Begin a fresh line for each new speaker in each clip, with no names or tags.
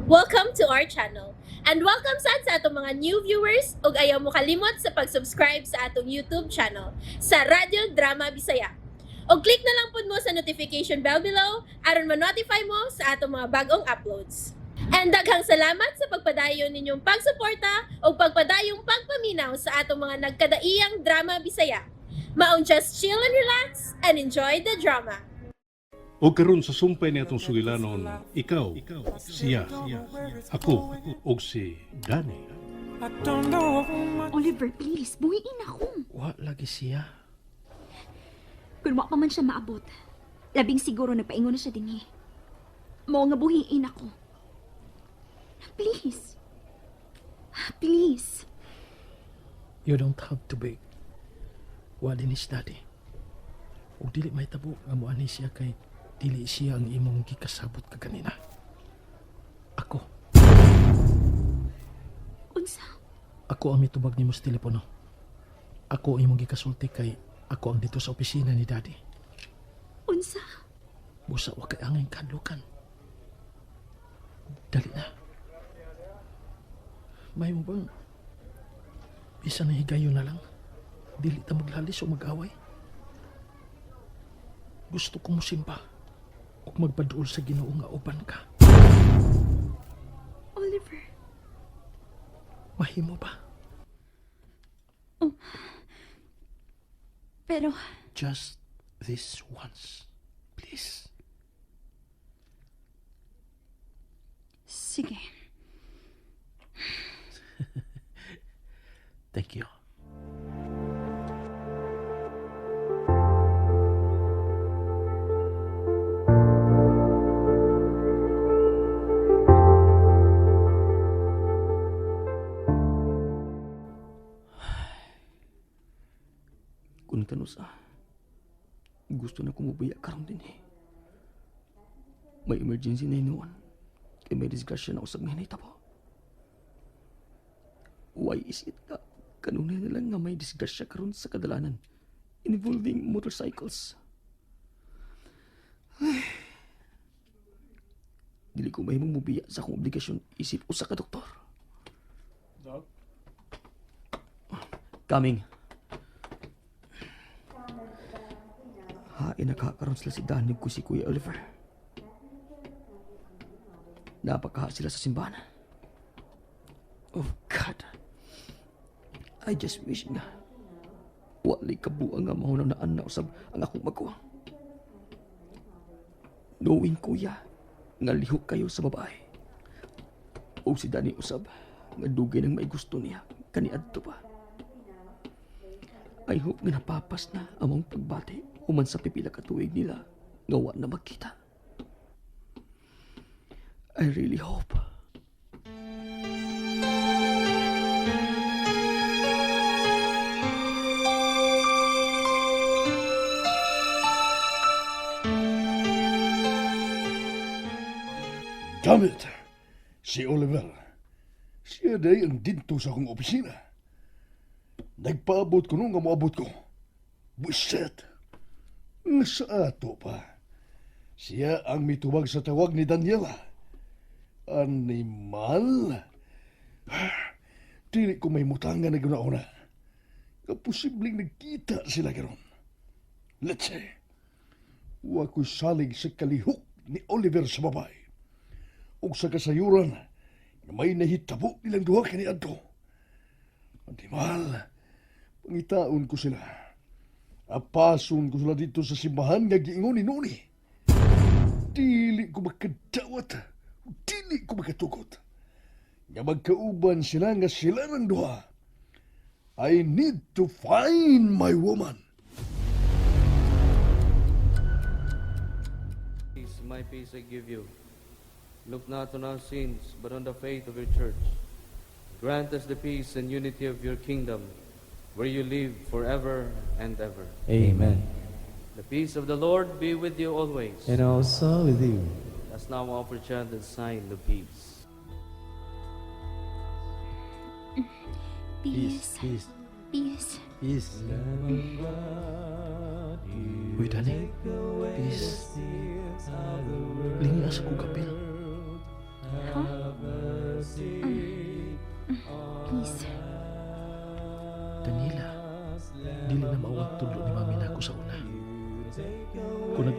Welcome to our channel. And welcome sa atong mga new viewers ug ayaw mo kalimot sa pag-subscribe sa atong YouTube channel sa Radio Drama Bisaya. O click na lang pud mo sa notification bell below aron ma-notify mo sa atong mga bagong uploads. And daghang salamat sa pagpadayon ninyong pagsuporta o pagpadayong pagpaminaw sa atong mga nagkadaiyang Drama Bisaya. Maong just chill and relax and enjoy the drama.
O karon sa sumpay ni atong sugilanon, ikaw, siya, ako, og si Danny.
Oliver, please, buhiin ako.
Wa lagi siya.
Kung wa pa man siya maabot, labing siguro nagpaingon na siya din eh. Mao nga buhiin ako. Please. Please.
You don't have to beg. Wa din is daddy. O dili may tabo nga moani siya kay dili siya ang imong gikasabot ka kanina. Ako.
Unsa?
Ako ang mitubag nimo sa telepono. Ako ang imong gikasulti kay ako ang dito sa opisina ni daddy.
Unsa?
Busa wa kay angin kadlukan. Dali na. May mo bang isa na higayon na lang? Dili ta maglalis o mag-away? Gusto kong musimba o magpaduol sa Ginoo nga uban ka.
Oliver.
Mahimo ba?
Pero,
Just this once, please.
sige.
Thank you. Kung tanong sa gusto na kumubuya karon din eh. May emergency na inuwan. Kaya may disgrasya na usab nga nahitabo. Why is it ka? Kanunay na lang nga may disgrasya karon sa kadalanan involving motorcycles. Ay. Dili ko mahimong mubiya sa akong obligasyon isip usa ka doktor.
Doc?
Coming. Hain nakakaroon sila si Danig ko si Kuya Oliver. Napakaha sila sa simbahan. Oh God. I just wish nga wali kabuang nga mahunaw na anak usab ang akong maguwang. Knowing kuya nga lihok kayo sa babae. O si Dani usab nga dugay nang may gusto niya kaniadto pa. I hope nga napapas na among pagbati human sa pipila ka tuig nila nga wa na magkita. I really hope.
Damn it! Si Oliver. Siya day ang dinto sa akong opisina. Nagpaabot ko nung nga maabot ko. Buset! Nga sa ato pa. Siya ang mitubag sa tawag ni Daniela. Animal? Dili ko may mutangan na guna-una. Nga posibleng nagkita sila karon. Let's say, wa ko'y salig sa kalihok ni Oliver sa babae. O sa kasayuran na may nahitabo nilang duha kaniadto. Animal, pangitaon ko sila. Apason ko sila dito sa simbahan nga giingon ni Noni. Dili ko makadawat. Dili ko makatukot. Nga magkauban sila nga sila ng duha. I need to find my woman.
Peace, my peace I give you. Look not on our sins, but on the faith of your church. Grant us the peace and unity of your kingdom, where you live forever and ever.
Amen.
The peace of the Lord be with you always.
And also with you.
Let's now offer each other the sign of peace.
Peace.
Peace.
Peace.
Peace.
Uy, Dani. Peace. Lingi asa ko kapil.
Ha?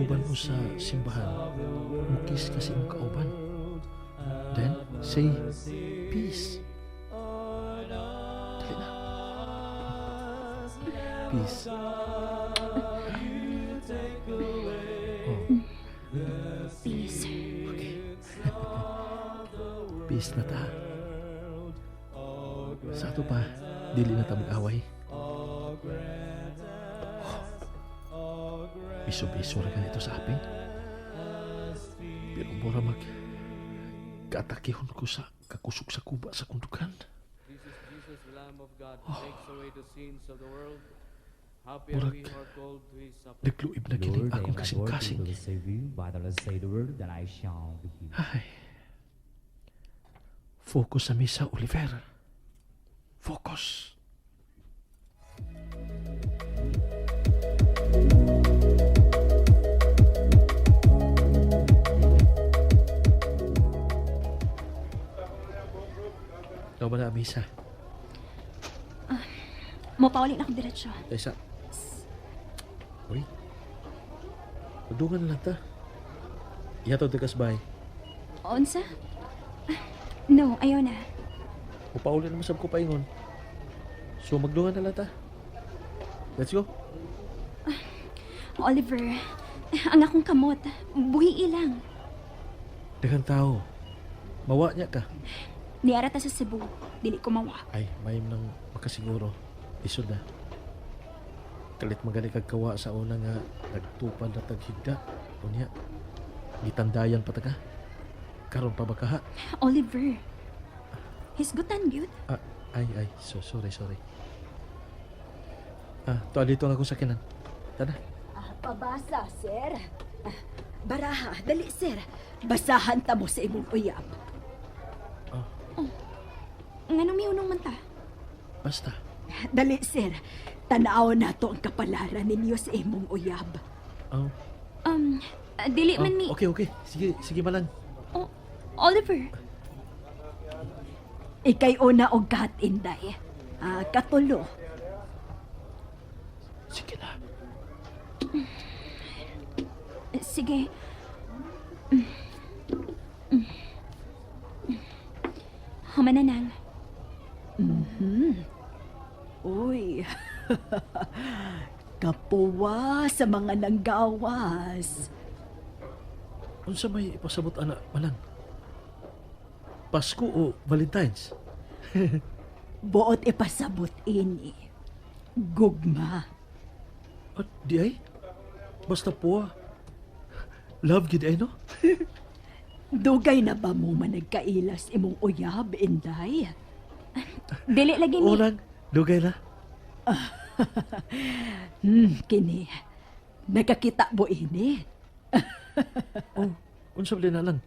uban mo sa simbahan, mukis kasi mong kauban. Then, say, peace. Dali na. Peace. Oh,
Peace.
okay. Peace na ta. Sa ato pa, dili na ta mag-away. Biso-biso ra ganito sa aping. Pero mura katakihon ko sa kakusok sa kuba sa kundukan.
This is Jesus, the Lamb of God, who takes away the sins of the world. Happy are
Murag,
we who are called to his supper.
Nagluib na gining
Lord, I
akong
am not worthy
kasing-kasing.
to receive you, but I will say the word that I shall be healed.
Ay. Focus sa misa, Oliver. Focus. Ikaw ba na misa?
Mapauli na akong diretsyo.
Taysa. Uy. Magdungan na lang ta. Iyato tagas bay.
Unsa? No, ayaw na.
Upauli naman sab ko paingon. So magdungan na lang ta. Let's go.
Oliver, ang akong kamot, buhi ilang.
Daghang tao. Mawa niya ka.
Niara ta sa Cebu, dili ko mawa.
Ay, mayim nang makasiguro. Isod na. Kalit magali kag kawa sa una nga nagtupad na taghigda. Unya, gitandayan pa ta ka. Karon pa ba ka ha?
Oliver, hisgutan gyud.
Ay, sorry. To dito lang ako sa kinan. Tada.
Pabasa, sir. Baraha, dali, sir. Basahan ta mo sa imong uyab.
Nga numihunong man ta.
Basta.
Dali, sir. Tanaw na to ang kapalaran ninyo sa imong uyab.
Oh.
Dili man mi...
Okay. Sige malan.
Oh, Oliver,
Ikay una og kat inday. Katulo.
Sige na.
sige. Humananang.
Uy. Kapuwa sa mga nanggawas.
Unsa may ipasabot ana malan? Pasko o Valentine's?
Buot ipasabot ini. Gugma.
At di ay? Basta po love gid ay no?
Dugay na ba mo man nagkailas imong uyab, inday?
Dili lagi mi.
Unang, dugay na.
Kini. Nagkakita mo ini.
Oh, unsa ba na lang?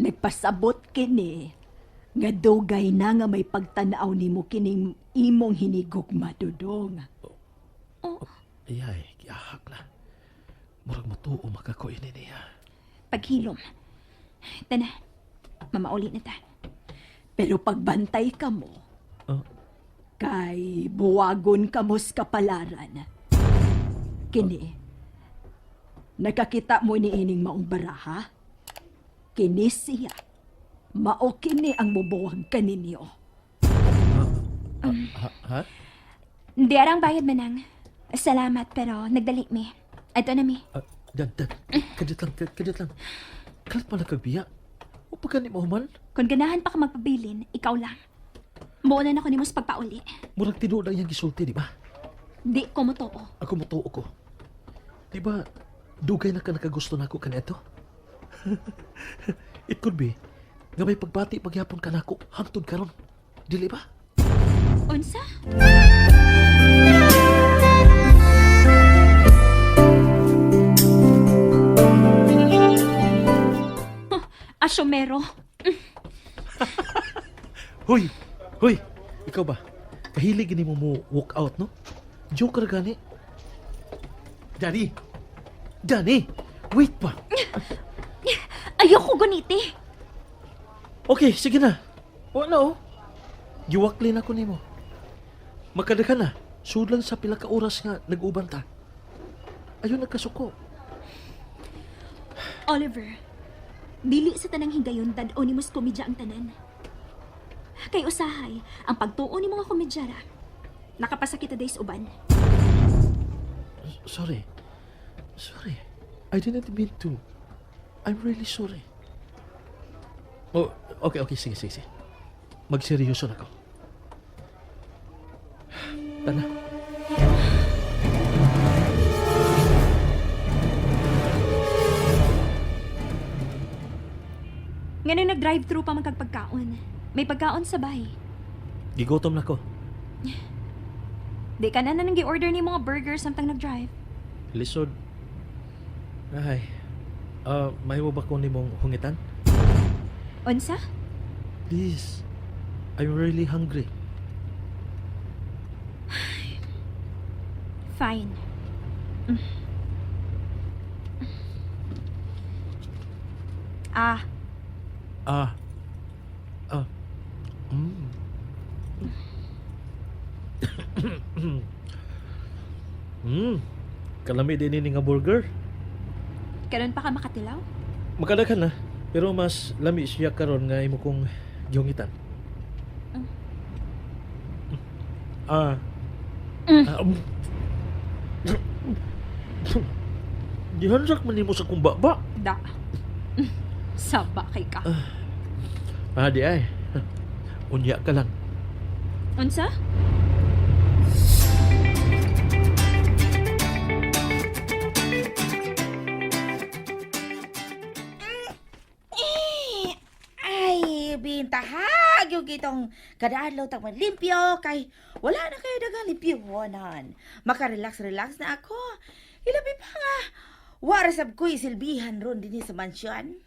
Nagpasabot kini. Nga dugay na nga may pagtanaw nimo kining imong hinigugma, Dudong.
Iyay, giahak na. Murag matuo makako ini niya.
Paghilom. Tana, mamauli na ta.
Pero pagbantay ka mo,
Oh,
kay buwagon ka mo sa kapalaran. Kini, nakakita mo ni ining maong baraha? Kini siya. Mao kini ang mubuwag ka ninyo.
ha?
Di arang bayad manang. Salamat pero nagdali mi. Ato na mi.
Dan, kadit lang. Kalit pala kagbiya. O pagka ni Mahuman,
Kung ganahan pa ka magpabilin, ikaw lang. Muna na ko ni mo sa pagpauli.
murag tinuod lang yung gisulti, di ba?
Di ko mo too.
Ako matuo ko. Di ba, dugay na ka nakagusto na ako kanito? It could be, nga may pagbati pagyapon ka na ako, hangtod karon. Dili ba?
Unsa? Asyomero.
Hoy! Ikaw ba? Kahilig gini mo walk out, no? Joker gani. Danny! Wait pa!
Ayoko guniti.
Okay, sige na. O ano? Giwaklin ako nimo. Makadaka na. Sud lang sa pila ka oras nga nag-uban ta. Ayun nagkasuko.
Oliver, dili sa tanang higayon dad-o ni mos komedya ang tanan. Kay usahay, ang pagtuo ni mga komedyara, nakapasakit days uban.
Sorry. Sorry. I didn't mean to. I'm really sorry. Oh, okay. Sige. Magseryoso na ako. Tana.
Nga nag-drive-thru pa magkagpagkaon. May pagkaon sa bahay.
Gigotom na ko.
Di ka na nang gi-order ni mga burger samtang nag-drive.
Lisod. Ay. May mo ba ko ni mong hungitan?
Unsa?
Please. I'm really hungry.
Fine. Ah,
Mm. Kalami din ini nga burger.
karon pa ka makatilaw?
Makadaghan na. Pero mas lami siya karon nga imo kong giungitan. Ah. Gihansak man nimo sa kong baba.
Da. Saba kay ka.
Di ay. Unya ka lang.
Unsa?
Ay, bintahag yung gitong kadadlaw tag limpyo kay wala na kayo dagang limpyohonan. Maka-relax na ako. Ilabi pa nga. Warasab ko'y silbihan ron din sa mansyon.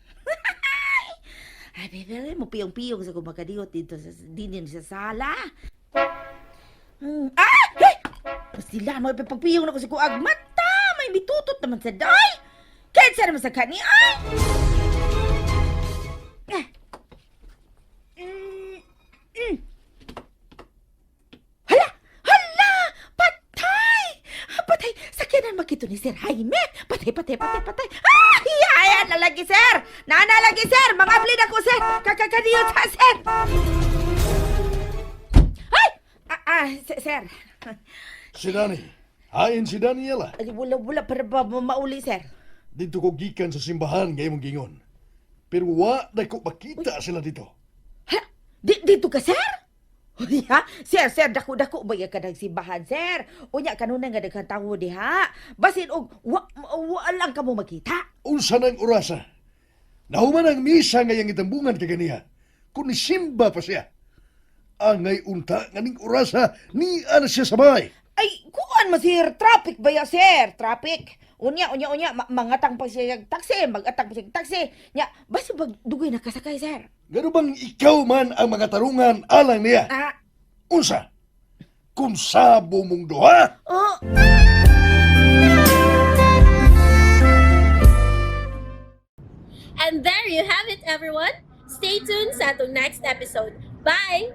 Ay, bebe, mo piyong-piyong sa kumakadiot dito sa dinin sa sala. Hey! Pastila mo, ipagpiyong na ko sa kuag mata. May bitutot naman sa day. Kahit sa naman sa kani, ay! Hala! Patay! Patay! Sakyanan makito ni Sir Jaime! Patay! Ayan na lagi, sir! Lagi, sir! Mga blid ako, sir! Kakakadiyot sa, sir! Ay! Sir!
Si Dani. Hain si Daniela.
Wala para ba mauli, sir?
Dito ko gikan sa simbahan nga imong gingon. Pero wa na ko makita sila dito.
Ha? Dito ka, sir? Ha? Sir, dako ba yung kanang simbahan, sir? Unya, kanunay nga daghang tawo diha. Basin og, wa lang ka mo makita.
Unsa nang orasa? Nahuman ang misa ngayang itambungan kaganiha. Kung nisimba pa siya. Angay unta nga ning orasa ni ana siya sa bahay.
Ay, kuan mo, sir? Traffic ba ya, sir? Traffic. Unya, mangatang pa siya yung taxi, magatang pa siya yung taxi. Nya, basi bag dugoy nakasakay, sir?
Gano bang ikaw man ang mga tarungan alang niya?
Ah,
Unsa? Kung sabo mong duha?
oh.
And there you have it, everyone. Stay tuned sa atong next episode. Bye!